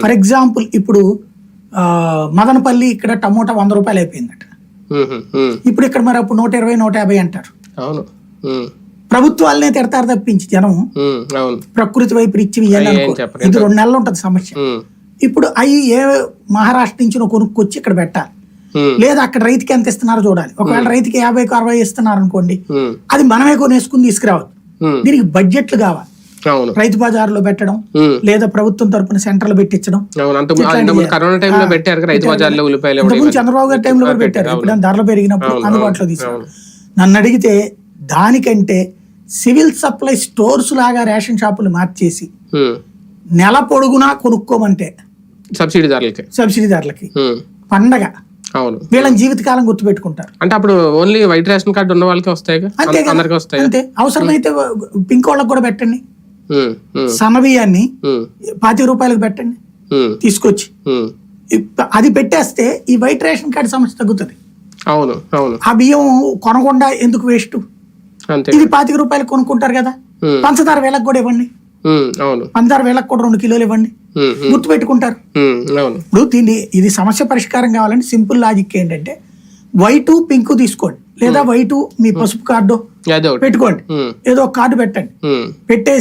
For example ఇప్పుడు మదనపల్లి ఇక్కడ tomato 100 రూపాయలు అయిపోయిందట. ఇప్పుడు ఇక్కడ మరి అప్పుడు 120, 150 అంటారు. ప్రభుత్వాలనే తిడతారు తప్పించి జనం ప్రకృతి వైపు ఇచ్చి ఇవ్వాలనుకో. ఇది 2 నెలలు ఉంటది సమస్య. ఇప్పుడు అవి ఏ మహారాష్ట్ర నుంచి కొనుక్కొచ్చి ఇక్కడ పెట్టాలి, లేదా అక్కడ రైతుకి ఎంత ఇస్తున్నారో చూడాలి. ఒకవేళ రైతుకి 50కి 60 ఇస్తున్నారు అనుకోండి, అది మనమే కొనేసుకుని తీసుకురావాలి. దీనికి బడ్జెట్లు కావాలి. రైతు బజార్లో పెట్టడం, లేదా ప్రభుత్వం తరపున సెంటర్ లో పెట్టించడం. చంద్రబాబు గారి టైంలో కూడా పెట్టారు. ఇప్పుడు ధరలు పెరిగినప్పుడు అందుబాటులో తీసుకున్నారు. నన్ను అడిగితే దానికంటే సివిల్ సప్లై స్టోర్స్ లాగా రేషన్ షాపులు మార్చేసి నెల పొడుగునా కొనుక్కోమంటే సబ్సిడీదారులకి పండగ, వీళ్ళని జీవితకాలం గుర్తుపెట్టుకుంటారు. అంటే అప్పుడు ఓన్లీ వైట్ రేషన్ కార్డు ఉన్న వాళ్ళకి వస్తాయి, అంతే. అవసరమైతే పింక్ వాళ్ళకి కూడా పెట్టండి. సన్నబియ్యాన్ని 25 రూపాయలకు పెట్టండి తీసుకొచ్చి. అది పెట్టేస్తే ఈ వైట్ రేషన్ కార్డు సమస్య తగ్గుతుంది. ఆ బియ్యం కొనకుండా ఎందుకు వేస్ట్? ఇది 25 రూపాయలు కొనుక్కుంటారు కదా. పంచదార వేలకు కూడా ఇవ్వండి, పంచదార వేలకు కూడా 2 కిలోలు ఇవ్వండి, గుర్తు పెట్టుకుంటారు. ఇప్పుడు ఇది సమస్య పరిష్కారం కావాలంటే సింపుల్ లాజిక్ ఏంటంటే వైట్ పింక్ తీసుకోండి, లేదా వైట్ మీ పసుపు కార్డు పెట్టుకోండి, ఏదో ఒక కార్డు పెట్టండి, పెట్టేసి